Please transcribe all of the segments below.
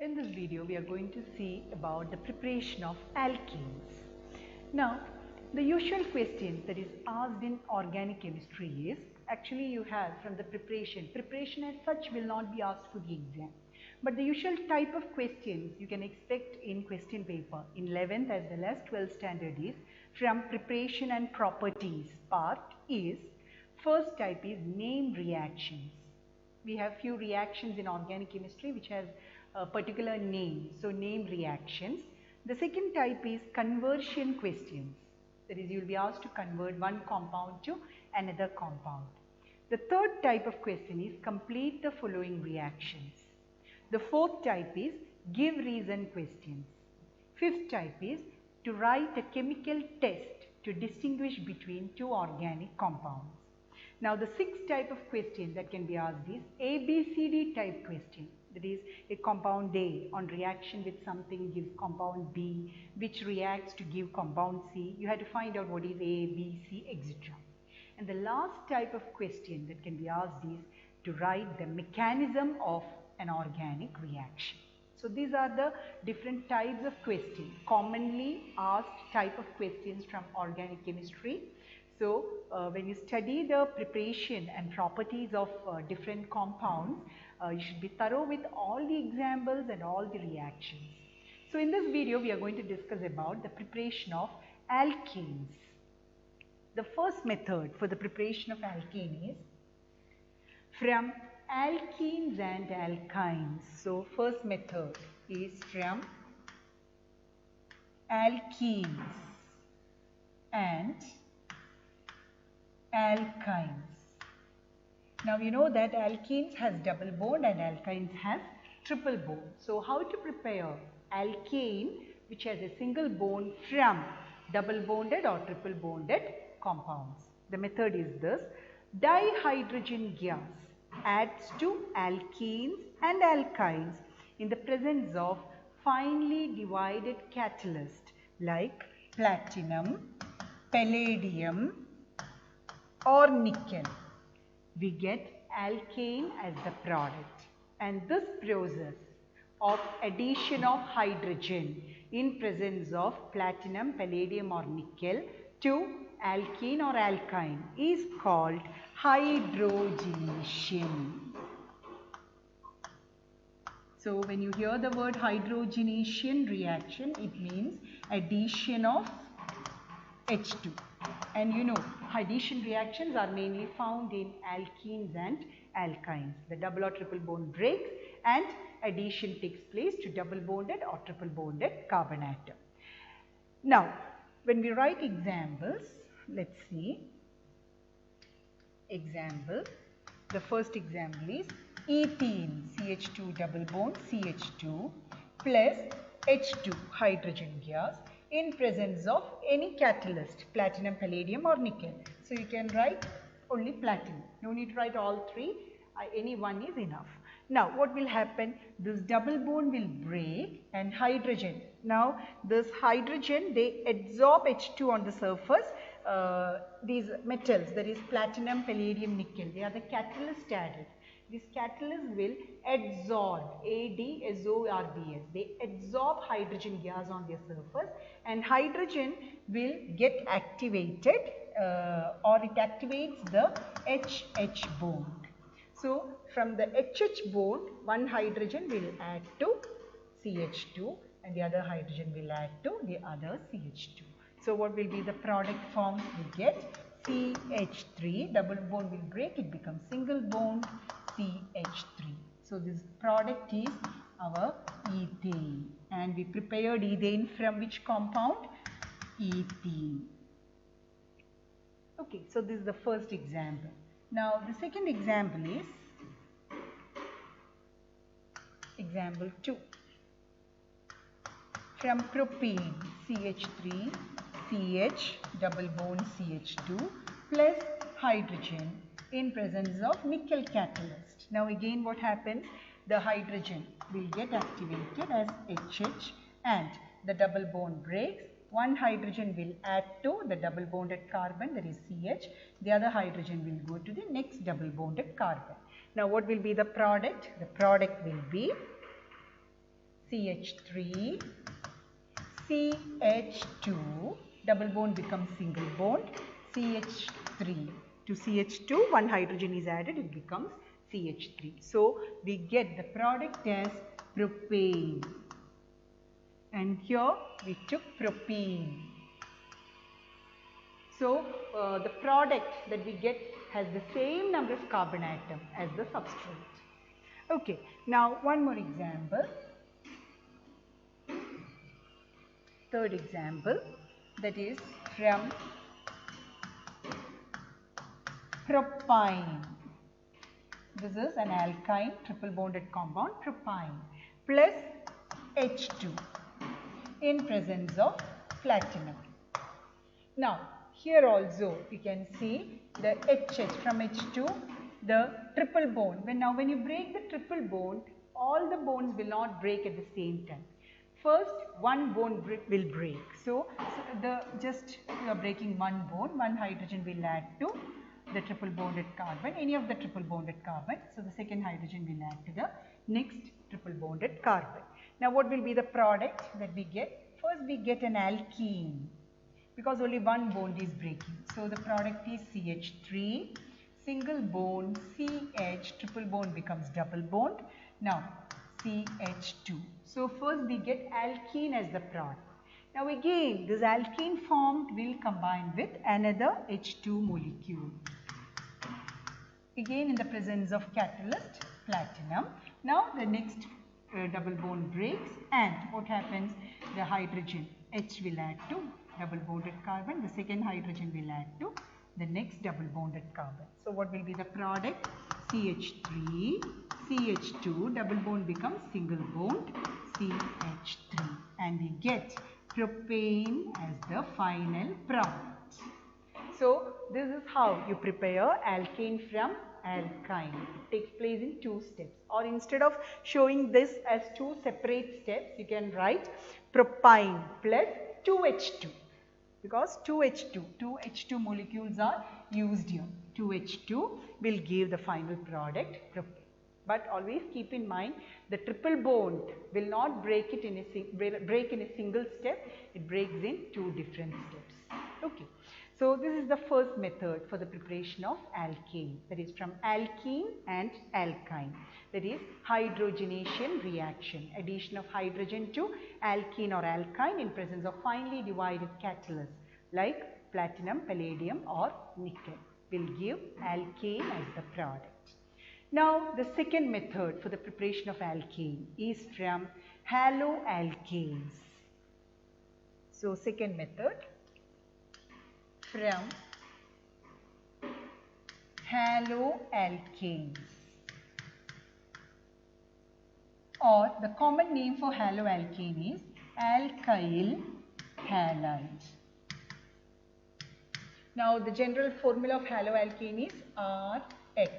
In this video, we are going to see about the preparation of alkenes. Now, the usual questions that is asked in organic chemistry is, actually you have from the preparation as such will not be asked for the exam. But the usual type of questions you can expect in question paper in 11th as well as 12th standard is from preparation and properties part is, first type is name reactions. We have few reactions in organic chemistry which has a particular name, so name reactions. The second type is conversion questions, that is you will be asked to convert one compound to another compound. The third type of question is complete the following reactions. The fourth type is give reason questions. Fifth type is to write a chemical test to distinguish between two organic compounds. Now the sixth type of question that can be asked is ABCD type question. That is, a compound A on reaction with something gives compound B, which reacts to give compound C. You have to find out what is A, B, C, etc. And the last type of question that can be asked is to write the mechanism of an organic reaction. So these are the different types of questions, commonly asked type of questions from organic chemistry. So when you study the preparation and properties of different compounds, you should be thorough with all the examples and all the reactions. So in this video, we are going to discuss about the preparation of alkenes. The first method for the preparation of alkene is from alkenes and alkynes. So first method is from alkenes and alkynes. Now you know that alkenes has double bond and alkynes has triple bond. So how to prepare alkane which has a single bond from double bonded or triple bonded compounds? The method is this: dihydrogen gas adds to alkenes and alkynes in the presence of finely divided catalyst like platinum, palladium or nickel. We get alkane as the product, and this process of addition of hydrogen in presence of platinum, palladium or nickel to alkene or alkyne is called hydrogenation. So when you hear the word hydrogenation reaction, it means addition of H2. And you know, addition reactions are mainly found in alkenes and alkynes. The double or triple bond breaks and addition takes place to double bonded or triple bonded carbon atom. Now, when we write examples, let's see. Example, the first example is ethene, CH2 double bond CH2 plus H2 hydrogen gas in presence of any catalyst, platinum, palladium or nickel. So you can write only platinum. No need to write all three, any one is enough. Now what will happen? This double bond will break and hydrogen. Now this hydrogen, they absorb H2 on the surface. These metals, that is platinum, palladium, nickel, they are the catalyst added. This catalyst will adsorb, ADSORBS, they absorb hydrogen gas on their surface, and hydrogen will get activated or it activates the HH bond. So from the HH bond, one hydrogen will add to CH2 and the other hydrogen will add to the other CH2. So what will be the product forms we get? CH3, double bond will break, it becomes single bond CH3. So this product is our ethane, and we prepared ethane from which compound? Ethene. Okay, so this is the first example. Now the second example is example 2. From propane, CH3 CH double bond CH2 plus hydrogen in presence of nickel catalyst. Now again what happens? The hydrogen will get activated as HH and the double bond breaks. One hydrogen will add to the double bonded carbon, that is CH. The other hydrogen will go to the next double bonded carbon. Now what will be the product? The product will be CH3, CH2, double bond becomes single bond, CH3 to CH2, one hydrogen is added, it becomes CH3. So we get the product as propane, and here we took propene. So the product that we get has the same number of carbon atom as the substrate. Okay, now one more example. Third example, that is from propyne. This is an alkyne triple bonded compound, propyne, plus H2 in presence of platinum. Now here also you can see the HH from H2, the triple bond. When you break the triple bond, all the bonds will not break at the same time. First one bond will break. So you are breaking one bond, one hydrogen will add to the triple bonded carbon, any of the triple bonded carbon. So the second hydrogen will add to the next triple bonded carbon. Now what will be the product that we get? First we get an alkene, because only one bond is breaking. So the product is CH3, single bond, CH, triple bond becomes double bond. Now CH2. So first we get alkene as the product. Now again this alkene formed will combine with another H2 molecule. Again in the presence of catalyst platinum. Now the next double bond breaks, and what happens? The hydrogen H will add to double bonded carbon, the second hydrogen will add to the next double bonded carbon. So what will be the product? CH3, CH2, double bond becomes single bond, CH3, and we get propane as the final product. So this is how you prepare alkane from alkyne. It takes place in two steps, or instead of showing this as two separate steps, you can write propyne plus 2H2, because 2H2 molecules are used here. 2H2 will give the final product propane. But always keep in mind, the triple bond will not break in a single step, it breaks in two different steps. Okay. So this is the first method for the preparation of alkane, that is from alkene and alkyne, that is hydrogenation reaction, addition of hydrogen to alkene or alkyne in presence of finely divided catalysts like platinum, palladium or nickel will give alkane as the product. Now the second method for the preparation of alkane is from haloalkanes. So second method, from haloalkanes, or the common name for haloalkane is alkyl halide. Now the general formula of haloalkane is RX,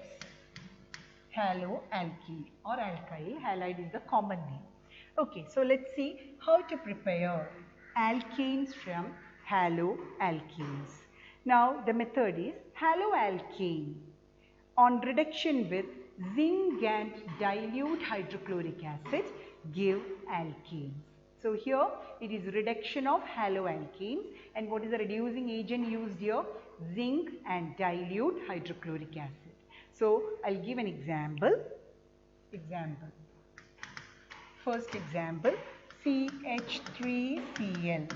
haloalkene or alkyl halide is the common name. Okay, so let's see how to prepare alkanes from haloalkanes. Now the method is haloalkane on reduction with zinc and dilute hydrochloric acid give alkanes. So here it is reduction of haloalkanes, and what is the reducing agent used here? Zinc and dilute hydrochloric acid. So I'll give an example. First example, CH3Cl.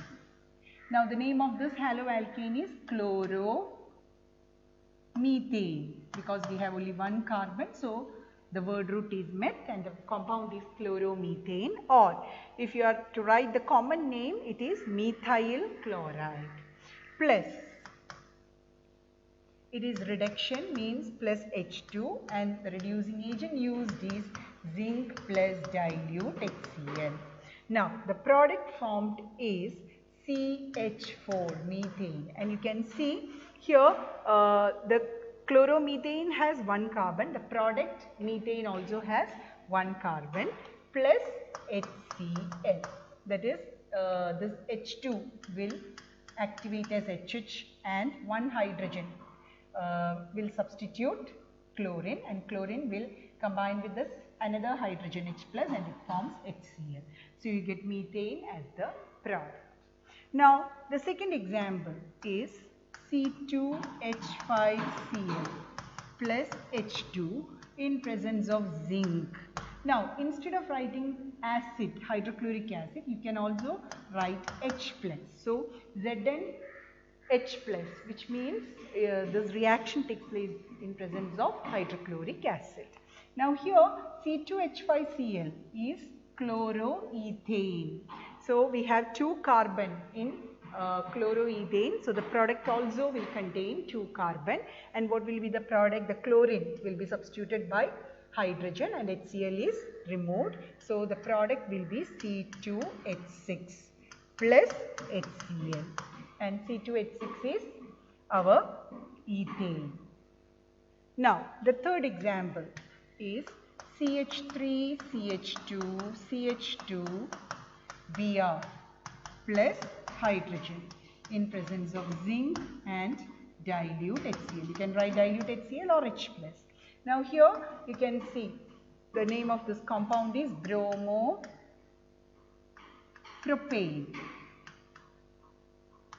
Now the name of this haloalkane is chloromethane, because we have only one carbon, so the word root is met and the compound is chloromethane, or if you are to write the common name, it is methyl chloride. Plus, it is reduction, means plus H2, and the reducing agent used is zinc plus dilute HCl. Now the product formed is CH4 methane, and you can see here the chloromethane has one carbon, the product methane also has one carbon, plus HCl, that is this H2 will activate as HH, and one hydrogen will substitute chlorine, and chlorine will combine with this another hydrogen H plus and it forms HCl. So you get methane as the product. Now the second example is C2H5Cl plus H2 in presence of zinc. Now instead of writing acid, hydrochloric acid, you can also write H plus. So Zn H plus, which means this reaction takes place in presence of hydrochloric acid. Now here C2H5Cl is chloroethane. So we have 2 carbon in chloroethane. So the product also will contain 2 carbon, and what will be the product? The chlorine will be substituted by hydrogen and HCl is removed. So the product will be C2H6 plus HCl, and C2H6 is our ethane. Now the third example is CH3CH2CH2Br plus hydrogen in presence of zinc and dilute HCl. You can write dilute HCl or H plus. Now here you can see the name of this compound is bromopropane.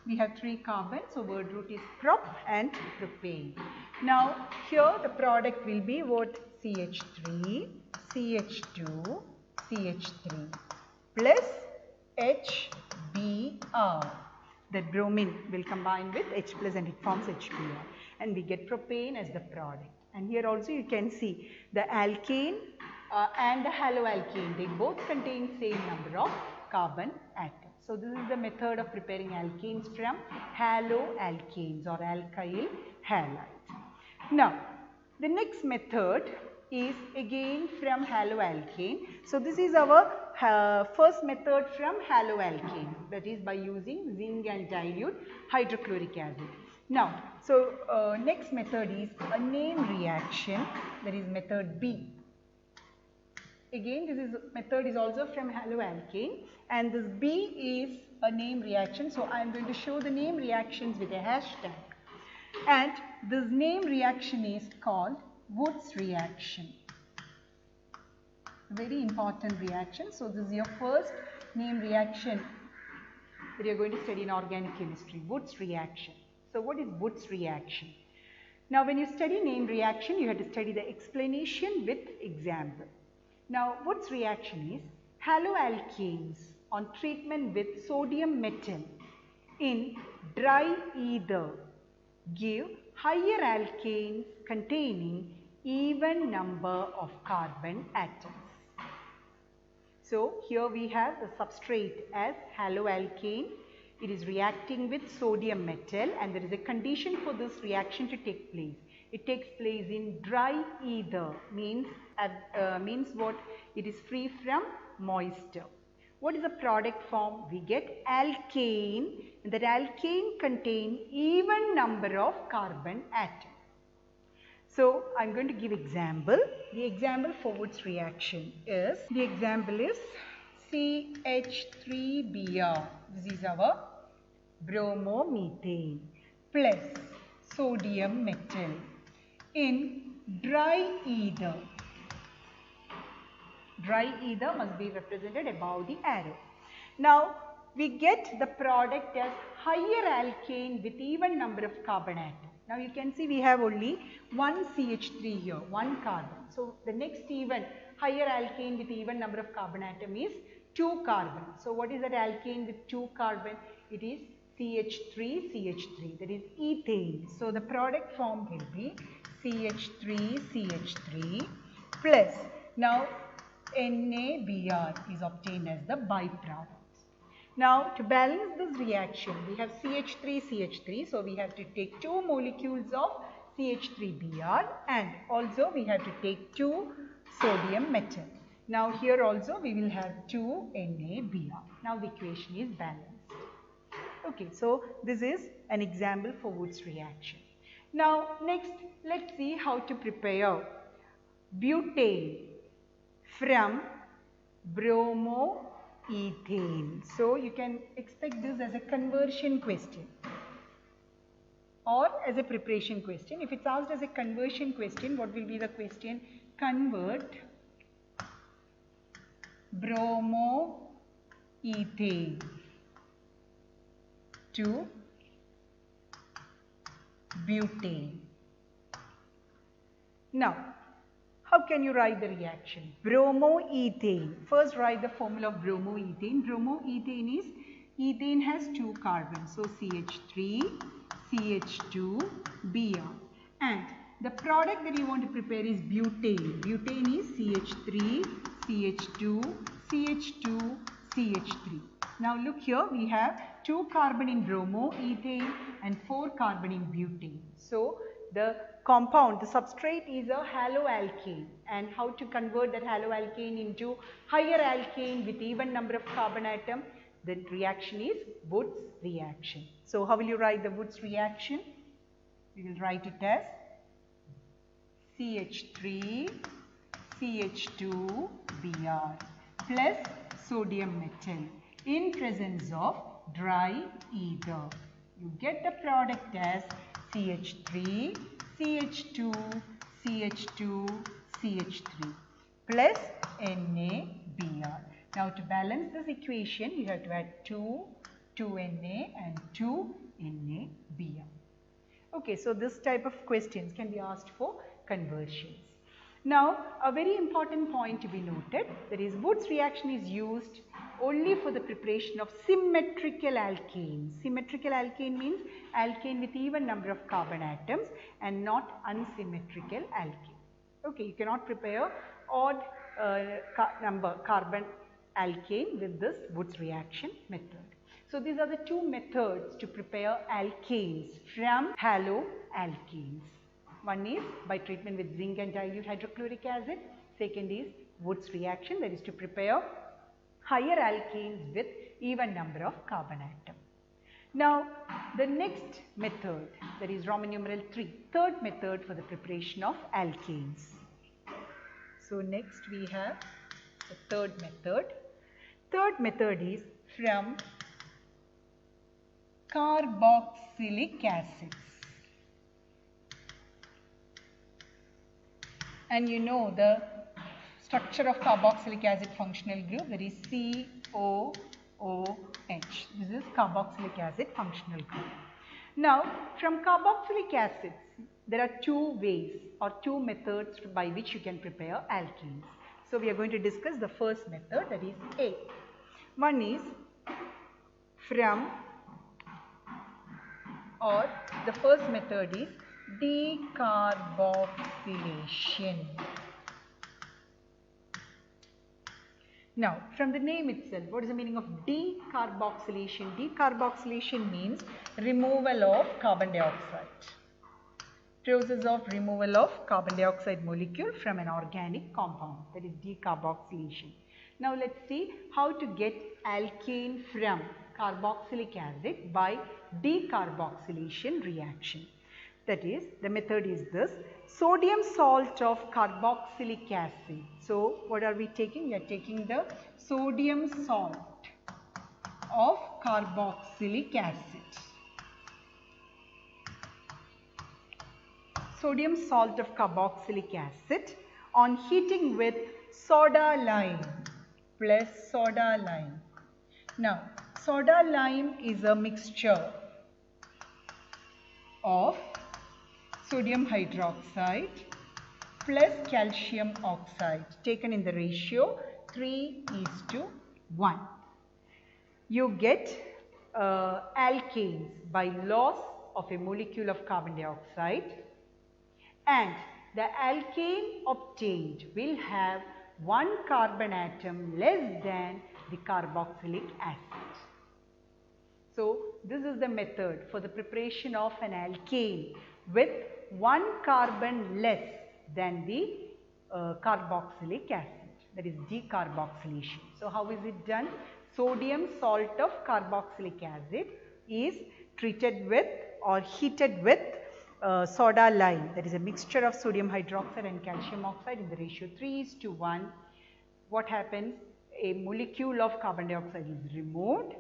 We have 3 carbons, so word root is prop and propane. Now here the product will be what? CH3, CH2, CH3 plus HBr. That bromine will combine with H plus and it forms HBr, and we get propane as the product. And here also you can see the alkane and the haloalkane, they both contain same number of carbon atoms. So this is the method of preparing alkanes from haloalkanes or alkyl halide. Now the next method is again from haloalkane. So this is our first method from haloalkane, that is by using zinc and dilute hydrochloric acid. Now, so next method is a name reaction, that is method B. Again this method is also from haloalkane, and this B is a name reaction. So I am going to show the name reactions with a hashtag, and this name reaction is called Wood's reaction. Very important reaction. So this is your first name reaction that you are going to study in organic chemistry, Wood's reaction. So what is Wood's reaction? Now when you study name reaction, you have to study the explanation with example. Now Wood's reaction is haloalkanes on treatment with sodium metal in dry ether give higher alkanes containing even number of carbon atoms. So here we have the substrate as haloalkane. It is reacting with sodium metal, and there is a condition for this reaction to take place. It takes place in dry ether, means what? It is free from moisture. What is the product form? We get alkane, and that alkane contains even number of carbon atoms. So I am going to give example. The example for Wood's reaction is, the example is CH3Br. This is our bromomethane plus sodium metal in dry ether. Dry ether must be represented above the arrow. Now we get the product as higher alkane with even number of carbon atoms. Now you can see we have only one CH3 here, one carbon. So the next even higher alkane with even number of carbon atom is 2 carbon. So what is that alkane with 2 carbon? It is CH3, that is ethane. So the product form will be CH3 plus, now NaBr is obtained as the byproduct. Now to balance this reaction, we have CH3, so we have to take 2 molecules of CH3Br, and also we have to take 2 sodium metal. Now here also we will have 2 NaBr. Now the equation is balanced. Okay, so this is an example for Wood's reaction. Now next, let's see how to prepare butane from bromoethane. So you can expect this as a conversion question or as a preparation question. If it's asked as a conversion question, what will be the question? Convert bromoethane to butane. Now, how can you write the reaction? Bromoethane. First write the formula of bromoethane. Bromoethane is, ethane has 2 carbons. So CH3, CH2, Br. And the product that you want to prepare is butane. Butane is CH3, CH2, CH2, CH3. Now look here, we have 2 carbon in bromoethane and 4 carbon in butane. So the compound, the substrate is a haloalkane, and how to convert that haloalkane into higher alkane with even number of carbon atom? The reaction is Wood's reaction. So how will you write the Wood's reaction? We will write it as CH3, CH2, Br plus sodium metal in presence of dry ether. You get the product as CH3, CH2, CH2, CH3 plus NaBr. Now to balance this equation, you have to add 2 Na and 2 NaBr. Okay, so this type of questions can be asked for conversions. Now, a very important point to be noted, that is Wood's reaction is used only for the preparation of symmetrical alkanes. Symmetrical alkane means alkane with even number of carbon atoms and not unsymmetrical alkane. Okay, you cannot prepare odd number carbon alkane with this Wood's reaction method. So these are the 2 methods to prepare alkanes from haloalkanes. One is by treatment with zinc and dilute hydrochloric acid. Second is Wood's reaction, that is to prepare higher alkanes with even number of carbon atom. Now the next method, that is Roman numeral 3, third method for the preparation of alkanes. So next we have the third method. Third method is from carboxylic acids. And you know the structure of carboxylic acid functional group, that is COOH. This is carboxylic acid functional group. Now from carboxylic acids, there are 2 ways or 2 methods by which you can prepare alkenes. So we are going to discuss the first method, that is A. One is from, or the first method is decarboxylation. Now, from the name itself, what is the meaning of decarboxylation? Decarboxylation means removal of carbon dioxide. Process of removal of carbon dioxide molecule from an organic compound, that is decarboxylation. Now, let's see how to get alkane from carboxylic acid by decarboxylation reaction. That is, the method is this: sodium salt of carboxylic acid. So, what are we taking? We are taking the sodium salt of carboxylic acid. Sodium salt of carboxylic acid on heating with soda lime plus soda lime. Now, soda lime is a mixture of sodium hydroxide plus calcium oxide taken in the ratio 3:1. You get alkanes by loss of a molecule of carbon dioxide, and the alkane obtained will have 1 carbon atom less than the carboxylic acid. So, this is the method for the preparation of an alkane with 1 carbon less than the carboxylic acid, that is decarboxylation. So, how is it done? Sodium salt of carboxylic acid is treated with or heated with soda lime, that is a mixture of sodium hydroxide and calcium oxide in the ratio 3:1. What happens? A molecule of carbon dioxide is removed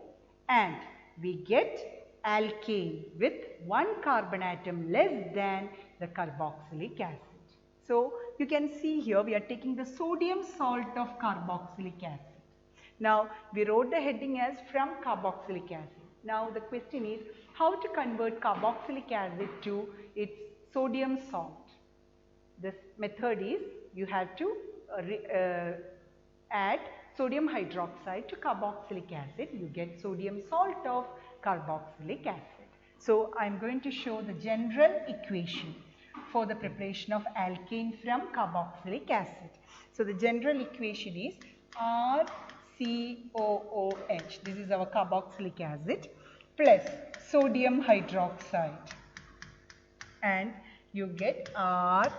and we get alkane with 1 carbon atom less than the carboxylic acid. So, you can see here we are taking the sodium salt of carboxylic acid. Now we wrote the heading as from carboxylic acid. Now the question is how to convert carboxylic acid to its sodium salt. This method is you have to add sodium hydroxide to carboxylic acid. You get sodium salt of carboxylic acid. So I am going to show the general equation for the preparation of alkane from carboxylic acid. So the general equation is RCOOH, this is our carboxylic acid, plus sodium hydroxide, and you get RCOONA,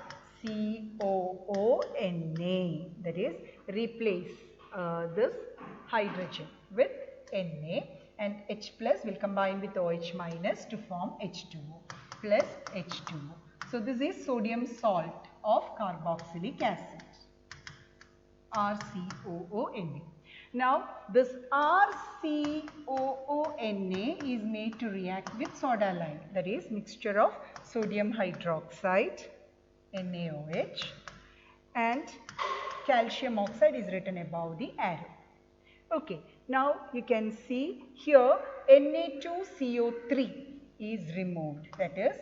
that is replace this hydrogen with Na, and H plus will combine with OH minus to form H2O plus H2O. So this is sodium salt of carboxylic acid, RCOONA. Now this RCOONA is made to react with soda lime, that is mixture of sodium hydroxide NaOH and calcium oxide is written above the arrow. Okay, now you can see here Na2CO3 is removed, that is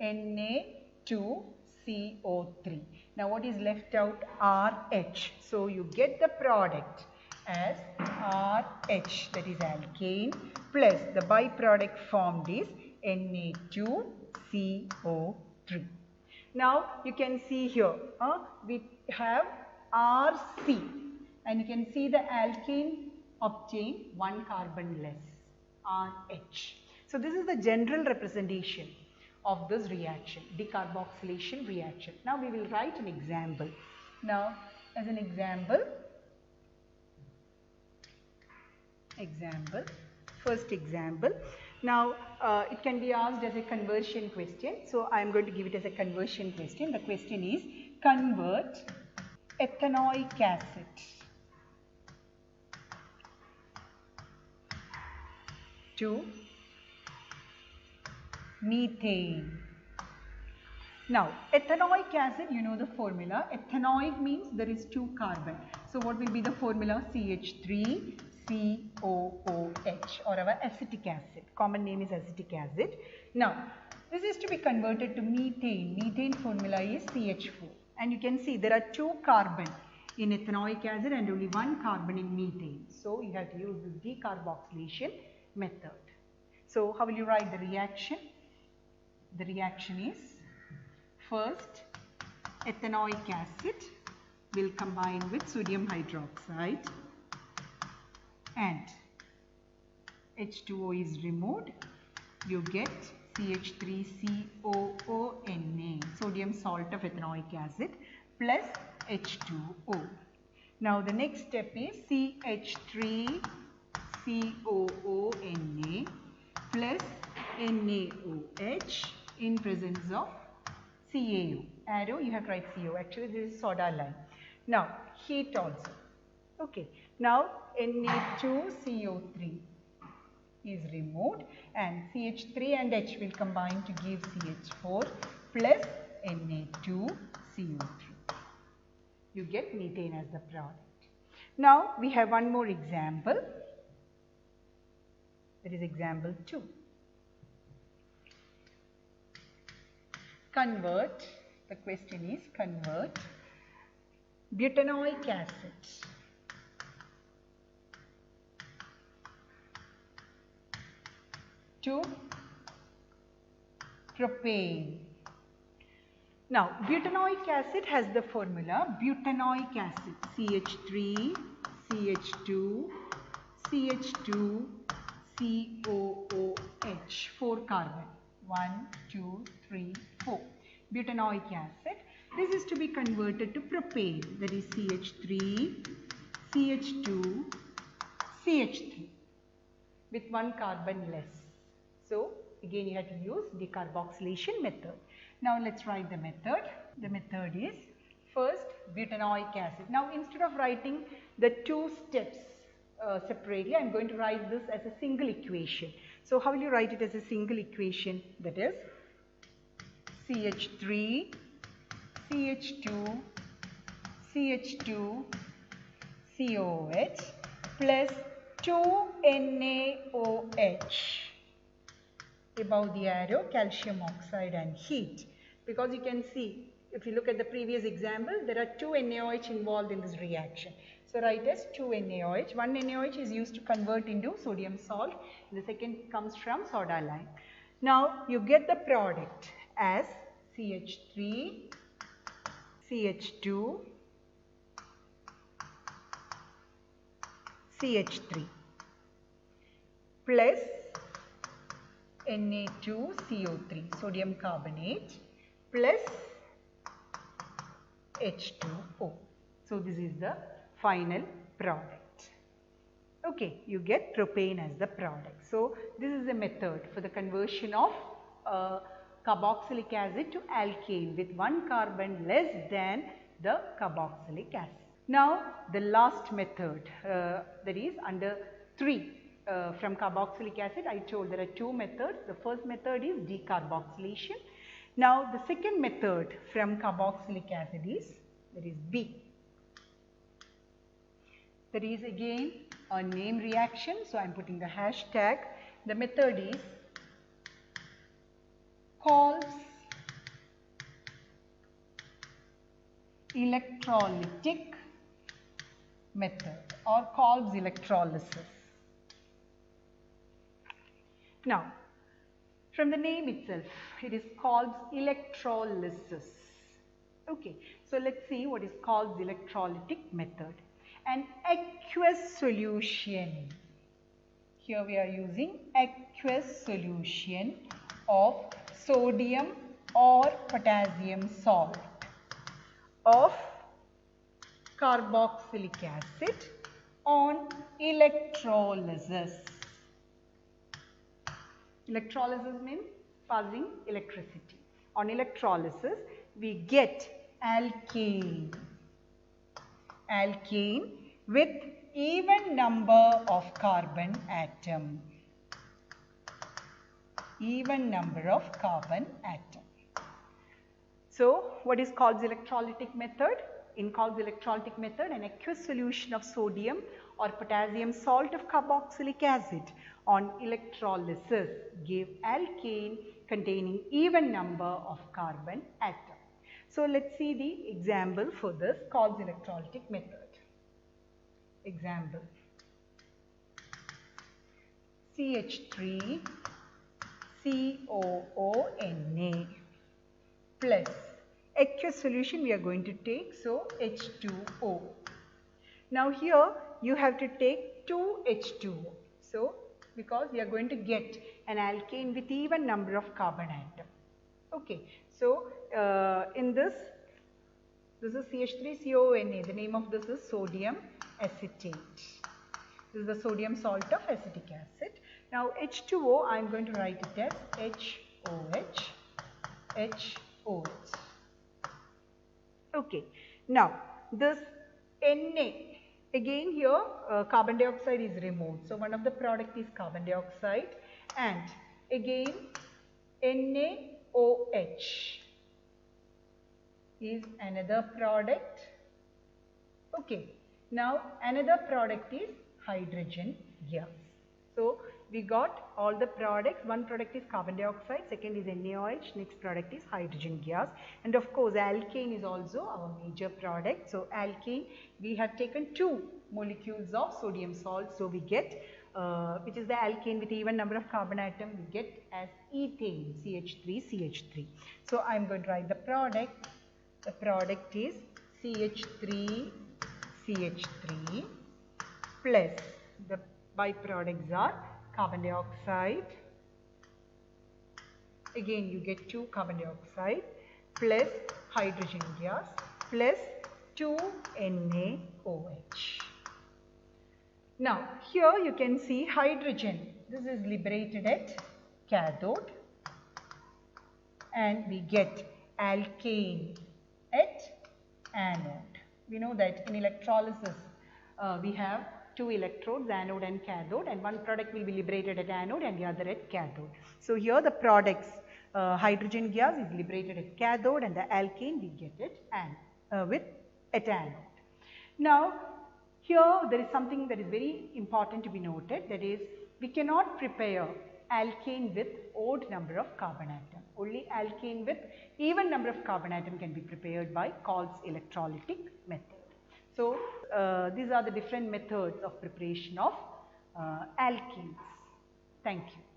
Na2CO3. Now what is left out? RH. So you get the product as RH, that is alkane, plus the byproduct formed is Na2CO3. Now you can see here we have RC, and you can see the alkane obtained one carbon less, RH. So this is the general representation of this reaction, decarboxylation reaction. Now we will write an example. Now as an example, first example. Now it can be asked as a conversion question. So I am going to give it as a conversion question. The question is convert ethanoic acid to methane. Now ethanoic acid, you know the formula. Ethanoic means there is two carbon. So what will be the formula? CH3COOH, or our acetic acid. Common name is acetic acid. Now this is to be converted to methane. Methane formula is CH4. And you can see there are two carbon in ethanoic acid and only one carbon in methane. So you have to use the decarboxylation method. So how will you write the reaction? The reaction is first ethanoic acid will combine with sodium hydroxide and H2O is removed. You get CH3COONA, sodium salt of ethanoic acid, plus H2O. Now the next step is CH3COONA plus NaOH in presence of CaO. Arrow, you have to write CO. Actually this is soda lime. Now heat also. Okay. Now Na2CO3 is removed and CH3 and H will combine to give CH4 plus Na2CO3. You get methane as the product. Now we have one more example. That is example 2. Convert, the question is convert butanoic acid to propane. Now butanoic acid has the formula butanoic acid CH3, CH2, CH2, COOH, 4 carbon, 1, 2, 3, 4. Butanoic acid. This is to be converted to propane, that is CH3, CH2, CH3 with 1 carbon less. So again you have to use decarboxylation method. Now let's write the method. The method is first butanoic acid. Now instead of writing the two steps separately, I am going to write this as a single equation. So how will you write it as a single equation? That is CH3, CH2, CH2 COH plus 2 NaOH. Above the arrow, calcium oxide and heat. Because you can see, if you look at the previous example, there are 2 NaOH involved in this reaction. So write as 2 NaOH. 1 NaOH is used to convert into sodium salt. The second comes from soda lime. Now you get the product as CH3, CH2, CH3 plus Na2CO3, sodium carbonate plus H2O. So this is the final product. Okay, you get propane as the product. So this is the method for the conversion of carboxylic acid to alkane with one carbon less than the carboxylic acid. Now the last method, that is under 3. From carboxylic acid, I told there are 2 methods. The first method is decarboxylation. Now the second method from carboxylic acid is, that is B. That is again a name reaction, so I am putting the hashtag. The method is Kolb's electrolytic method or Kolb's electrolysis. Now, from the name itself, it is Kolb's electrolysis. Okay, so let's see what is Kolb's electrolytic method. An aqueous solution. Here we are using aqueous solution of sodium or potassium salt of carboxylic acid on electrolysis. Electrolysis means passing electricity. On electrolysis, we get alkane. Alkane with even number of carbon atom. Even number of carbon atom. So, what is Kolb's electrolytic method? In Kolb's electrolytic method, an aqueous solution of sodium or potassium salt of carboxylic acid on electrolysis give alkane containing even number of carbon atom. So let's see the example for this Kolb's electrolytic method. Example: CH3 COONA plus aqueous solution we are going to take, so H2O. Now here you have to take 2 H2O. So because we are going to get an alkane with even number of carbon atom. Okay, so in this is CH3COONA. The name of this is sodium acetate. This is the sodium salt of acetic acid. Now H2O, I am going to write it as HOH, HOH. Okay, now this Na, again here carbon dioxide is removed. So one of the product is carbon dioxide and again NaOH is another product. Okay, now another product is hydrogen gas. So we got all the products. One product is carbon dioxide, second is NaOH, next product is hydrogen gas, and of course alkane is also our major product. So alkane, we have taken 2 molecules of sodium salt, so we get which is the alkane with even number of carbon atom, we get as ethane, CH3. So I am going to write the product. The product is CH3 plus the byproducts are carbon dioxide. Again you get 2 carbon dioxide plus hydrogen gas plus 2 NaOH. Now here you can see hydrogen. This is liberated at cathode and we get alkane at anode. We know that in electrolysis we have 2 electrodes, anode and cathode, and one product will be liberated at anode and the other at cathode. So here the products, hydrogen gas is liberated at cathode and the alkane we get it at anode. Now, here there is something that is very important to be noted, that is, we cannot prepare alkane with odd number of carbon atom. Only alkane with even number of carbon atom can be prepared by Coles electrolytic method. So, these are the different methods of preparation of alkenes. Thank you.